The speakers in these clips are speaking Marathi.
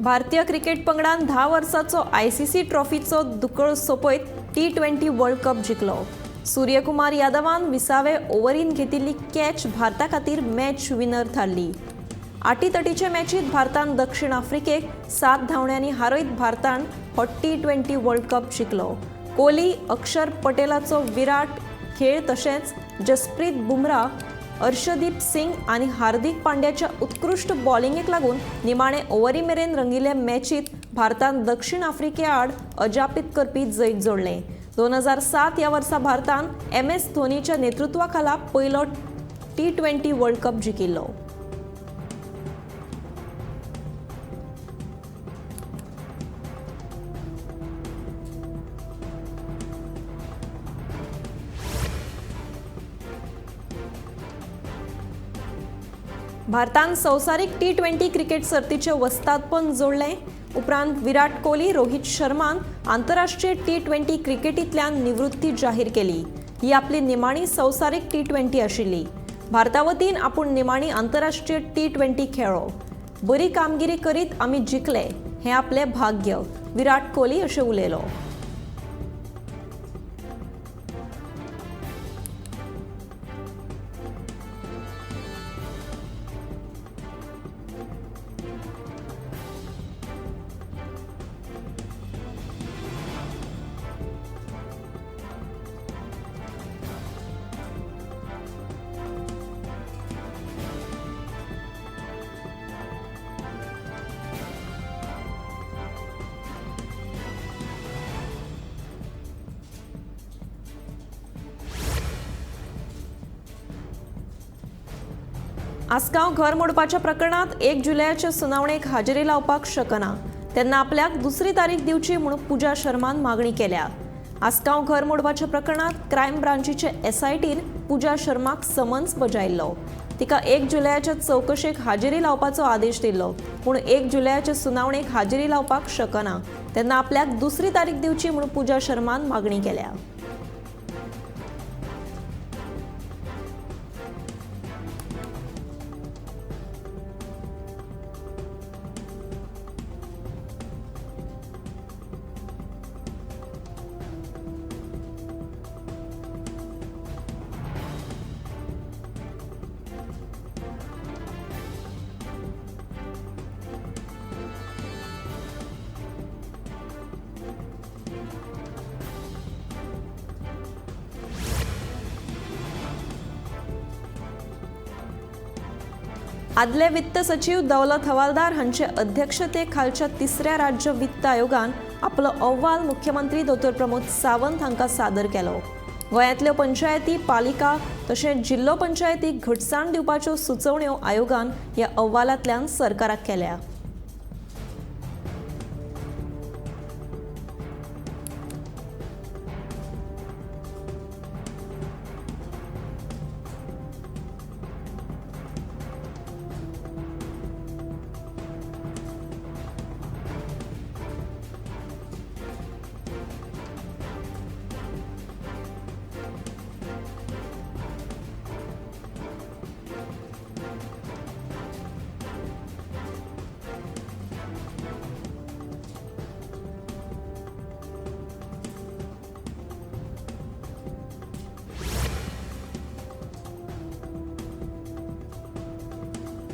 भारतीय क्रिकेट पंगडान 10 वर्सांचो आयसीसी ट्रॉफीचो दुकळ सोपयत T20 वर्ल्ड कप जिखलो। सूर्यकुमार यादवान 20व्या ओव्हरीन घेतिल्ली कॅच भारता खातीर मॅच विनर थारली। आटीतटीचे मॅचीत भारतान दक्षिण आफ्रिकेक 7 धांवड्यांनी हारयत भारतान हो T20 वर्ल्ड कप जिखलो। कोहली, अक्षर पटेलाचो विराट खेळ तशेंच जसप्रीत बुमराह, अर्शदीप सिंग आणि हार्दिक पांड्याच्या उत्कृष्ट बॉलिंगेक लागून निमाणे ओव्हरी मेरेन रंगिल्ल्या मॅचीत भारतान दक्षिण आफ्रिके आड अजापीत करपी जैत जोडलें। 2007 ह्या वर्सा भारतान MS धोनीच्या नेतृत्वाखाला पयलो T20 वर्ल्ड कप जिखिल्लो। भारतान संवसारीक T20 क्रिकेट सर्तीचे वस्तादपण जोडलें। उपरांत विराट कोहली, रोहित शर्मान आंतरराष्ट्रीय T20 क्रिकेटींतल्यान निवृत्ती जाहीर केली। ही आपली निमाणी संवसारीक T20 आशिल्ली। भारता वतीन आपूण निमाणी आंतरराष्ट्रीय T20 खेळ्ळो। बरी कामगिरी करीत आमी जिखले, हें आपलें भाग्य, विराट कोहली अशें उलयलो। आसगांव घर मोडपाच्या प्रकरणात 1 जुलयाचे सुनावणेक हाजेरी लावपाक शकना तेन्ना आपल्याक दुसरी तारीख दिवची म्हूण पूजा शर्मान मागणी केल्या। आसगांव घर मोडपाच्या प्रकरणात क्रायम ब्रांचीचे SITन पूजा शर्माक समन्स बजायल्लो। तिका 1 जुलयाच्या चवकशेक हाजेरी लावपाचो आदेश दिल्लो, पूण 1 जुलयाचे सुनावणेक हाजेरी लावपाक शकना तेन्ना आपल्याक दुसरी तारीख दिवची म्हूण पूजा शर्मान मागणी केल्या। आदले वित्त सचिव दौलत हवालदार हांचे अध्यक्षतेखालच्या 3ऱ्या राज्य वित्त आयोगान आपलो अहवाल मुख्यमंत्री डॉ. प्रमोद सावंत हांकां सादर केलो। गोंयांतल्यो पंचायती, पालिका तशेंच जिल्लो पंचायतीक घटसाण दिवपाच्यो सुचोवण्यो आयोगान ह्या अहवालांतल्यान सरकाराक केल्या।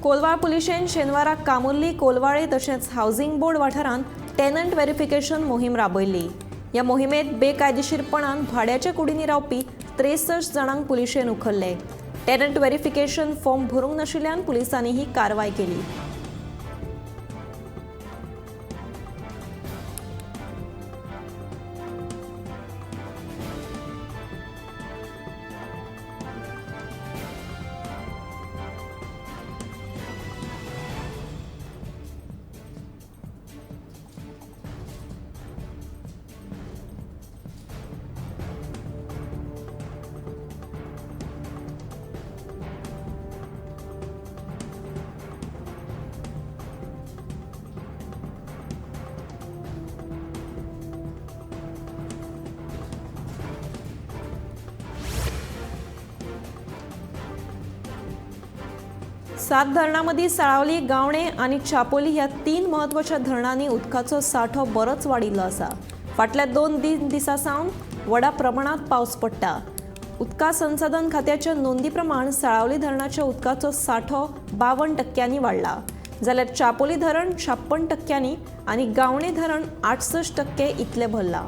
कोलवाळ पुलिशेन शेनवाराक कामुर्ली, कोलवाळे तशेंच हावसिंग बोर्ड वाठारांत टेनंट व्हेरिफिकेशन मोहीम राबयल्ली। ह्या मोहिमेंत बेकायदेशीरपणान भाड्याच्या कुडींनी रावपी 63 जाणांक पुलिशेन उखल्ले। टेनंट व्हेरिफिकेशन फॉर्म भरूंक नाशिल्ल्यान पुलिसांनी ही कारवाय केली। सात धरणांमध्ये साळावली, गावणे आणि चापोली ह्या तीन महत्वाच्या धरणांनी उदकाचो साठो बरोच वाडिल्लो आसा. फाटल्या 2 दिसांसावन व्हडा प्रमाणात पावस पडटा. उदका संसाधन खात्याच्या नोंदी प्रमाण साळावली धरणाच्या उदकाचो साठो 52% वाडला, जाल्यार चापोली धरण 56% आणि गावणे धरण 68% इतले भरला.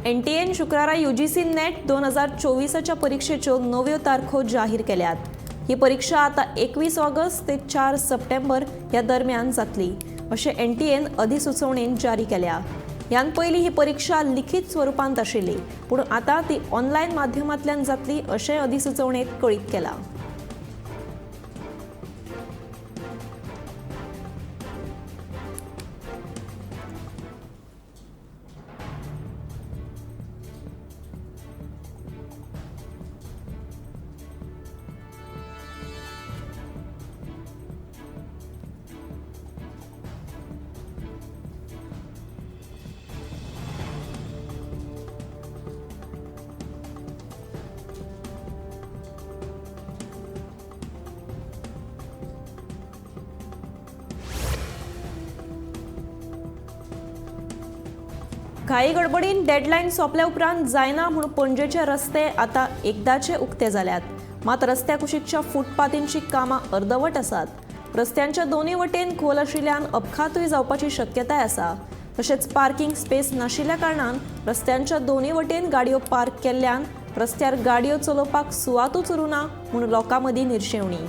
NTN शुक्रारा UGC नेट 2024च्या परीक्षेच्यो नव्यो तारखो जाहीर केल्यात. ही परीक्षा आता 21 ऑगस्ट ते 4 सप्टेंबर या दरम्यान जातली, अशें NTN अधिसुचोवणेन जारी केल्या. ह्यान पयलीं ही परीक्षा लिखीत स्वरुपांत आशिल्ली, पूण आता ती ऑनलायन माध्यमांतल्यान जातली अशें अधिसुचोवणेंत कळीत केलां. घाई गडबडीन डेडलाईन सोंपल्या उपरांत जायना म्हूण पणजेचे रस्ते आता एकदाचे उक्ते जाल्यात. मात रस्त्या कुशीकच्या फुटपाथींची कामां अर्दवट आसात. रस्त्यांच्या दोनूय वटेन खोल आशिल्ल्यान अपघातूय जावपाची शक्यताय आसा. तशेंच पार्किंग स्पेस नाशिल्ल्या कारणान रस्त्यांच्या दोनूय वटेन गाडयो पार्क केल्ल्यान रस्त्यार गाडयो चलोवपाक सुवातूच उरूना म्हूण लोकां मदीं निरशेवणी.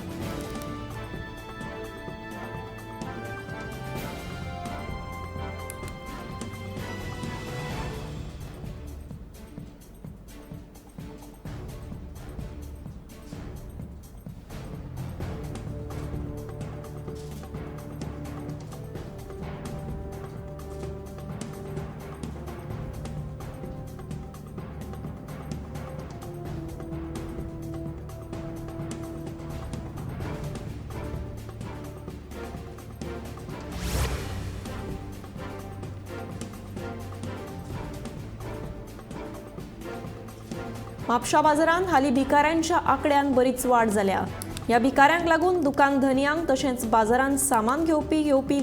म्हापशा बाजारांत हालीं भिकाऱ्यांच्या आंकड्यान बरीच वाड जाल्या. ह्या भिकाऱ्यांक लागून दुकान धनियांक तशेंच बाजारांत सामान घेवपी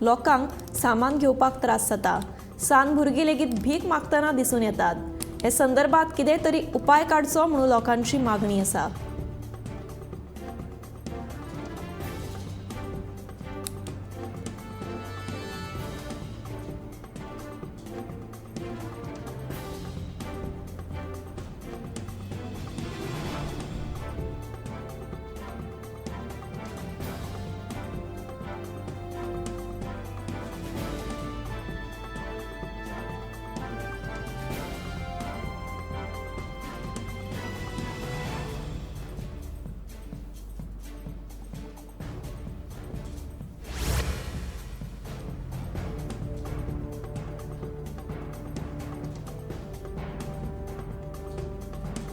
लोकांक सामान घेवपाक त्रास जाता. सान भुरगीं लेगीत भीक मागतना दिसून येतात. हे संदर्भात कितें तरी उपाय काडचो म्हणून लोकांची मागणी आसा.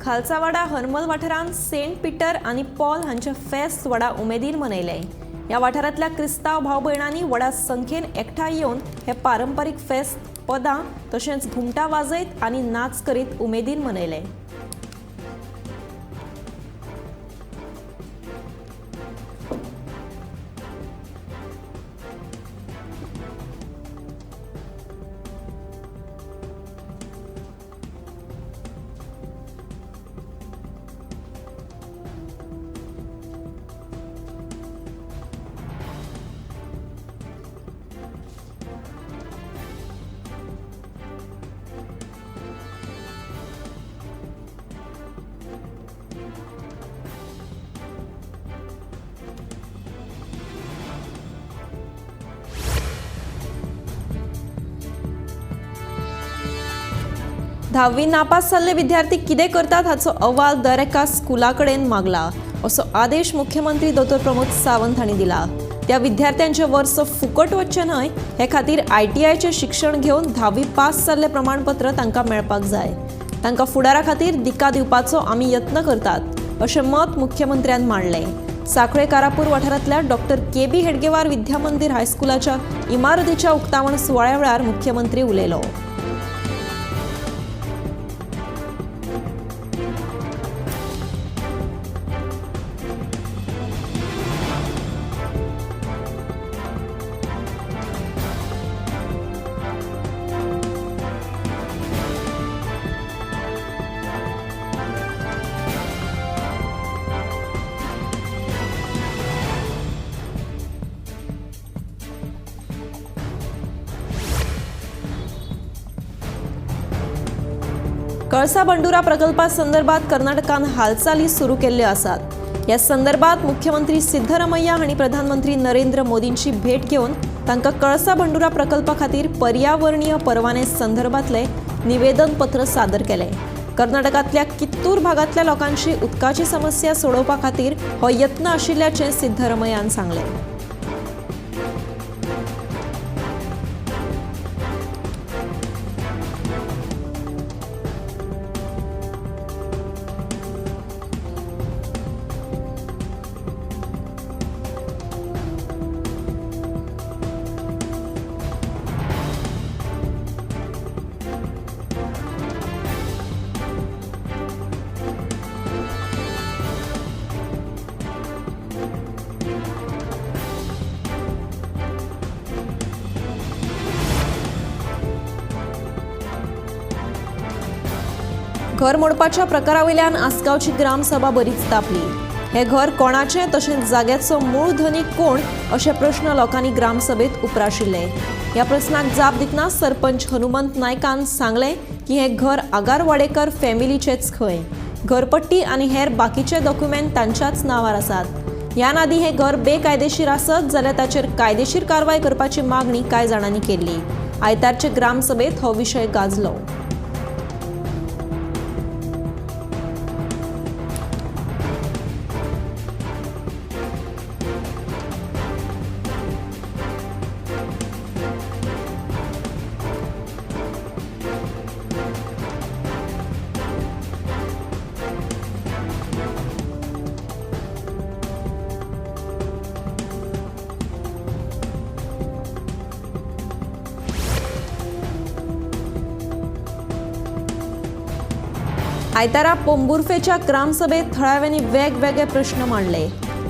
खालसा वाडा हरमल वाठारांत सेंट पीटर आनी पॉल हांचे फेस्त व्हडा उमेदीन मनयले. ह्या वाठारांतल्या क्रिस्तांव भाव भयणांनी व्हडा संख्येन एकठांय येवन हे पारंपारीक फेस्त पदां तशेंच घुमटां वाजयत आनी नाच करीत उमेदीन मनयले. 10वी नापास जाल्ले विद्यार्थी कितें करतात हाचो अहवाल दर एका स्कुला कडेन मागला असो आदेश मुख्यमंत्री दोतोर प्रमोद सावंत हांणी दिला। त्या विद्यार्थ्यांचे वर्स फुकट वच्चे न्हय हे खातीर ITIचे शिक्षण घेवन 10वी पास जाल्ले प्रमाणपत्र तांकां मेळपाक जाय। तांकां फुडारा खातीर दिका दिवपाचो आमी यत्न करतात अशें मत मुख्यमंत्र्यान मांडलें। सांखळे कारापूर वाठारांतल्या डॉक्टर KB हेडगेवार विद्या मंदिर हायस्कुलाच्या इमारतीच्या उक्तावण सुवाळ्या वेळार मुख्यमंत्री उलयलो। कळसा बंडुरा प्रकल्पा संदर्भात कर्नाटकान हालचाली सुरू केल्ल्यो आसात। या संदर्भात मुख्यमंत्री सिद्धरामय्या हांणी प्रधानमंत्री नरेंद्र मोदींची भेट घेवन तांकां कळसा बंडुरा प्रकल्पा खातीर पर्यावरणीय परवाने संदर्भातले निवेदन पत्र सादर केले। कर्नाटकांतल्या कित्तूर भागांतल्या लोकांची उदकाची समस्या सोडोवपा खातीर हो यत्न आशिल्ल्याचें सिद्धरामय्यान सांगलें। घर मोडपाच्या प्रकारावयल्यान आसगांवची ग्रामसभा बरीच तापली। हे घर कोणाचें तशेंच जाग्याचो मूळ धनीक कोण अशे प्रश्न लोकांनी ग्रामसभेत उपराशिल्ले। ह्या प्रस्नाक जाप दितना सरपंच हनुमंत नायकान सांगलें की हे घर आगार वाडेकर फॅमिलीचेच खंय। घरपट्टी आनी हेर बाकीचे डॉक्युमेंट तांच्याच नांवार आसात। ह्या नादी हे घर बेकायदेशीर आसत जाल्यार ताचेर कायदेशीर कारवाय करपाची मागणी कांय जाणांनी केल्ली। आयतारचे ग्रामसभेत हो विशय गाजलो। आयतारा पोंबुर्फेच्या ग्रामसभेत थळाव्यांनी वेगवेगळे प्रश्न मांडले।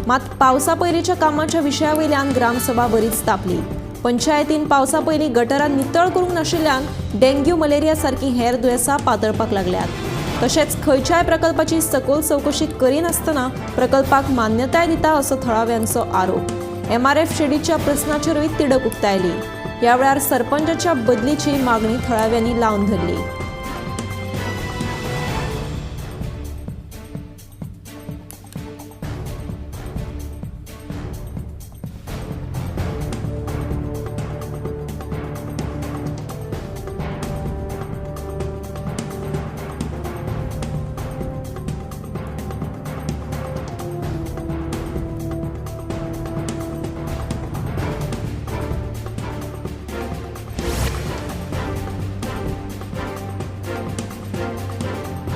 मात पावसा पयलींच्या कामाच्या विशयावयल्यान ग्रामसभा बरीच तापली। पंचायतीन पावसा पयलीं गटारां नितळ करूंक नाशिल्ल्यान डेंग्यू मलेरिया सारकी हेर दुयेंसां पातळपाक लागल्यात। तशेंच खंयच्याय प्रकल्पाची सखोल चवकशी करिनासतना प्रकल्पाक मान्यताय दिता असो थळाव्यांचो आरोप। MRF शेडीच्या प्रस्नाचेरूय तिडक उक्तायली। ह्या वेळार सरपंचाच्या बदलीची मागणी थळाव्यांनी लावन धरली।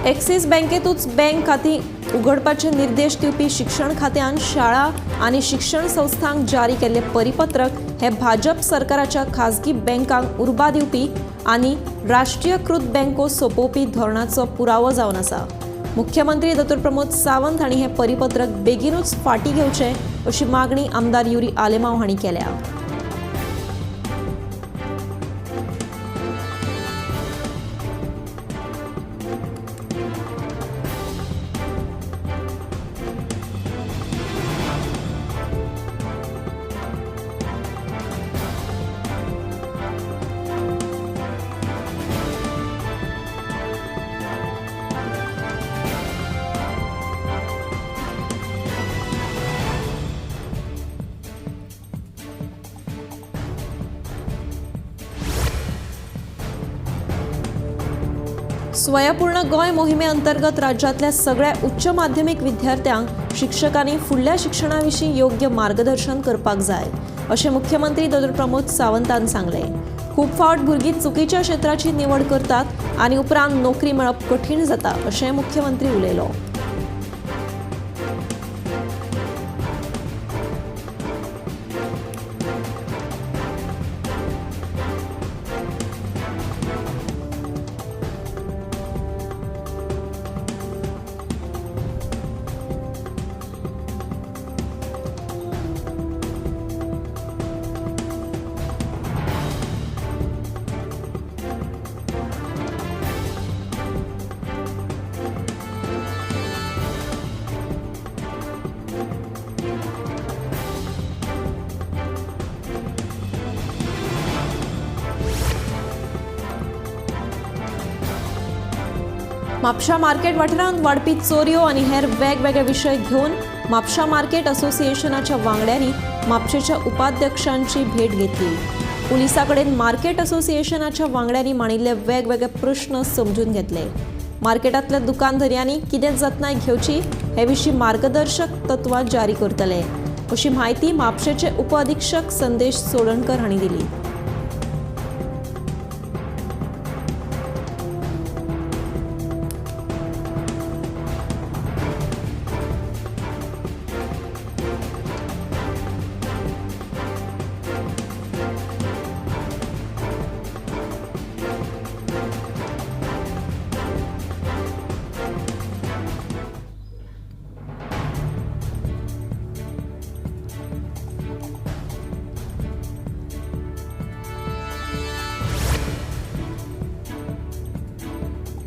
एक्सिस बँकेतूच बँक खाती उघडपाचे निर्देश दिवपी शिक्षण खात्यान शाळा आनी शिक्षण संस्थांक जारी केल्ले परिपत्रक हे भाजप सरकाराच्या खाजगी बँकांक उर्बा दिवपी आनी राष्ट्रीयकृत बँको सोंपोवपी धोरणाचो पुरावो जावन आसा। मुख्यमंत्री दोतोर प्रमोद सावंत हांणी हे परिपत्रक बेगीनूच फाटीं घेवचें अशी मागणी आमदार युरी आलेमांव हांणी केल्या। स्वयंपूर्ण गोंय मोहिमेअंतर्गत राज्यातल्या सगळ्या उच्च माध्यमिक विद्यार्थ्यांक शिक्षकांनी फुडल्या शिक्षणाविशीं योग्य मार्गदर्शन करपाक जाय अशें मुख्यमंत्री डॉ. प्रमोद सावंतान सांगलें. खूब फावट भुरगीं चुकीच्या क्षेत्राची निवड करतात आनी उपरांत नोकरी मेळप कठीण जाता अशें मुख्यमंत्री उलयलो. म्हापशा मार्केट वाठारांत वाडपी चोरयो आनी हेर वेगवेगळे विशय घेवन म्हापशा मार्केट असोसिएशनाच्या वांगड्यांनी म्हापशेच्या उपाध्यक्षांची भेट घेतली. पुलिसा कडेन मार्केट असोसिएशनाच्या वांगड्यांनी मांडिल्ले वेगवेगळे प्रश्न समजून घेतले. मार्केटांतल्या दुकानधर्यांनी कितें जतनाय घेवची हे विशीं मार्गदर्शक तत्वां जारी करतले अशी म्हायती म्हापशेचे उपअधीक्षक संदेश सोळणकर हांणी दिली.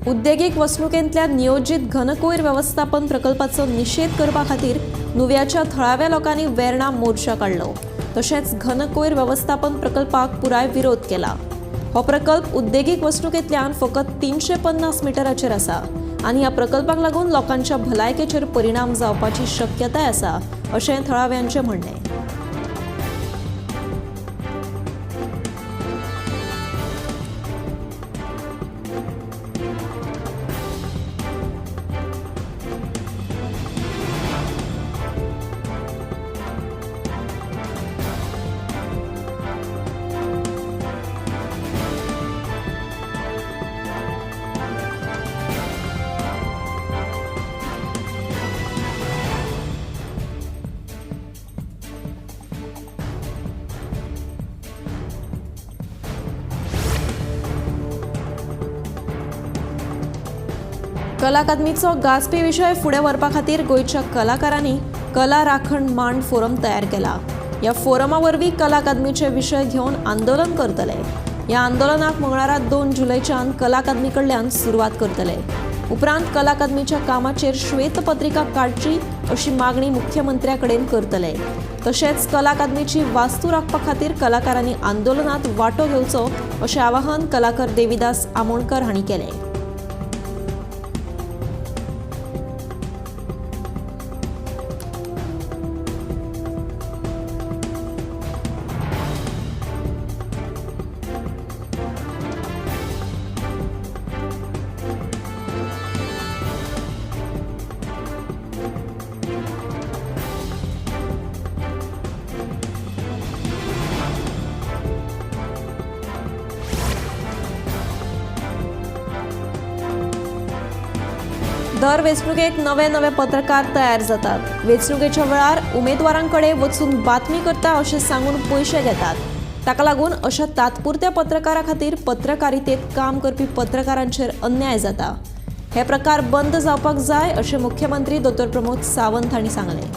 उद्देगीक वसणुकेंतल्या नियोजीत घनकूयर वेवस्थापन प्रकल्पाचो निशेध करपा खातीर नुव्याच्या थळाव्या लोकांनी वेर्णा मोर्चा काडलो. तशेंच घनकूयर वेवस्थापन प्रकल्पाक पुराय विरोध केला. हो प्रकल्प उद्देगीक वसणुकेंतल्यान फकत 350 मिटराचेर आसा आनी ह्या प्रकल्पाक लागून लोकांच्या भलायकेचेर परिणाम जावपाची शक्यताय आसा अशें थळाव्यांचें म्हणणें. कला अकादमीचो गाजपी विशय फुडें व्हरपा खातीर गोंयच्या कलाकारांनी कला राखण मांड फोरम तयार केला. ह्या फोरमा वरवीं कला अकादमीचे विशय घेवन आंदोलन करतले. ह्या आंदोलनाक मंगळारा 2 जुलैच्यान कला अकादमी कडल्यान सुरवात करतले. उपरांत कला अकादमीच्या कामाचेर श्वेतपत्रिका काडची अशी मागणी मुख्यमंत्र्या कडेन करतले. तशेंच कला अकादमीची वास्तू राखपा खातीर कलाकारांनी आंदोलनात वांटो घेवचो अशें आवाहन कलाकार देविदास आमोणकर हांणी केलें. दर वेंचणुकेक नवे नवे पत्रकार तयार जातात. वेंचणुकेच्या वेळार उमेदवारांकडे वचून बातमी करता अशें सांगून पयशे घेतात. ताका लागून अशा तात्पुरत्या पत्रकारा खातीर पत्रकारितेत काम करपी पत्रकारांचेर अन्याय जाता. हे प्रकार बंद जावपाक जाय अशें मुख्यमंत्री डॉ. प्रमोद सावंत हांणी सांगलें.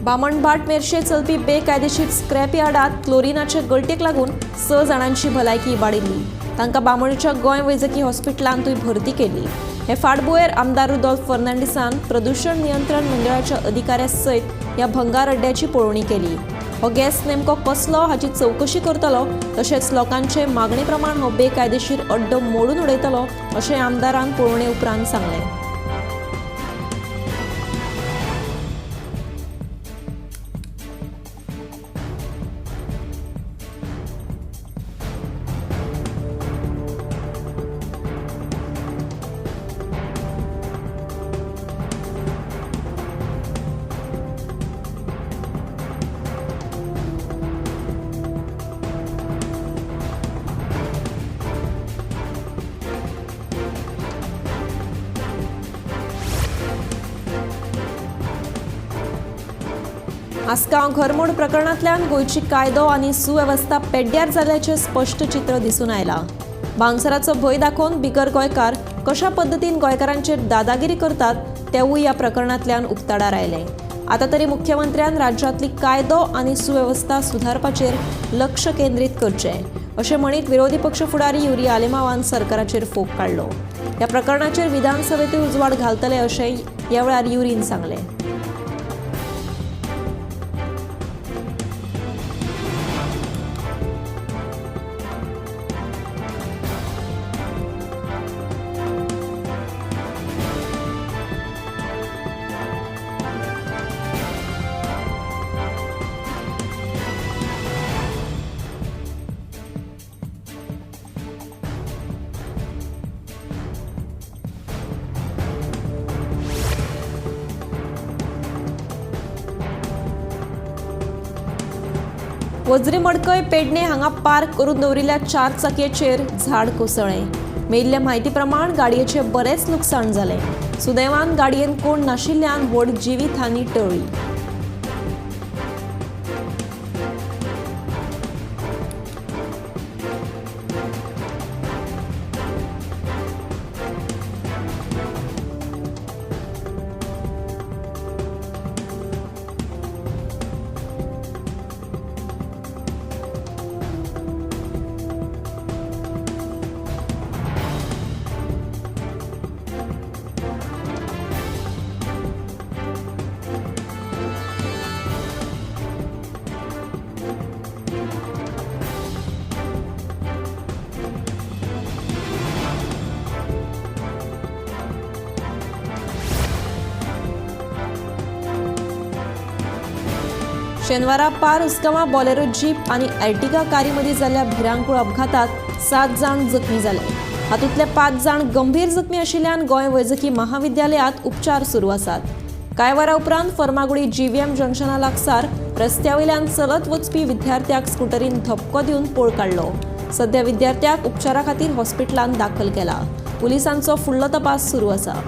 बामणभाट मेर्शे चलपी बेकायदेशीर स्क्रॅप यार्डात क्लोरिनाचे गळटेक लागून 6 जाणांची भलायकी इबाडिल्ली. तांकां बामणच्या गोंय वैजकी हॉस्पिटलांतूय भरती केली. हे फाटभुंयेर आमदार रुदोल्फ फर्नांडिसान प्रदूषण नियंत्रण मंडळाच्या अधिकाऱ्या सयत ह्या भंगार अड्ड्याची पळोवणी केली. हो गॅस नेमको कसलो हाची चवकशी करतलो, तशेंच लोकांचे मागणे प्रमाण हो बेकायदेशीर अड्डो मोडून उडयतलो अशें आमदारान पळोवणे उपरांत सांगलें. आसगांव घरमोड प्रकरणांतल्यान गोंयची कायदो आनी सुवेवस्था पेड्ड्यार जाल्ल्याचें स्पश्ट चित्र दिसून आयलां. बांगसराचो भंय दाखोवन बिगर गोंयकार कशा पद्दतीन गोंयकारांचेर दादागिरी करतात तेवूय ह्या प्रकरणांतल्यान उक्ताडार आयलें. आतां तरी मुख्यमंत्र्यान राज्यांतली कायदो आनी सुवेवस्था सुधारपाचेर लक्ष केंद्रीत करचें अशें म्हणीत विरोधी पक्ष फुडारी युरी आलेमावान सरकाराचेर फोग काडलो. ह्या प्रकरणाचेर विधानसभेतूय उजवाड घालतले अशेंय ह्या वेळार युरीन सांगलें. वज्री मडकय पेडणे हांगा पार्क करून दवरिल्ल्या 4 चाकयेचेर झाड कोसळ्ळें. मेळिल्ले म्हायती प्रमाण गाडयेचें बरेंच लुकसाण जालें. सुदैवान गाडयेन कोण नाशिल्ल्यान व्हड जिवीत हानी टळ्ळी. शेनवारा पार उसगांवां बोलेरो जीप आनी एर्टिगा कारी मदीं जाल्ल्या भिरांकूळ अपघातात 7 जाण जखमी जाले. हातूंतले 5 जाण गंभीर जखमी आशिल्ल्यान गोंय वैजकी महाविद्यालयांत उपचार सुरू आसात. कांय वरां उपरांत फर्मागुडी GVM जंक्शना लागसार रस्त्या वयल्यान चलत वचपी विद्यार्थ्याक स्कुटरीन धपको दिवन पळ काडलो. सध्या विद्यार्थ्याक उपचारा खातीर हॉस्पिटलांत दाखल केला. पुलिसांचो फुडलो तपास सुरू आसा.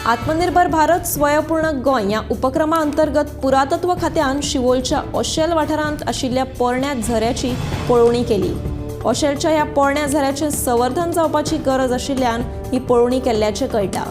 आत्मनिर्भर भारत स्वयंपूर्ण गोंय ह्या उपक्रमा अंतर्गत पुरातत्व खात्यान शिवोलच्या ओशेल वाठारांत आशिल्ल्या पोरण्या झऱ्याची पळोवणी केली. ओशेलच्या ह्या पोरण्या झऱ्याचें संवर्धन जावपाची गरज आशिल्ल्यान ही पळोवणी केल्ल्याचें कळटा.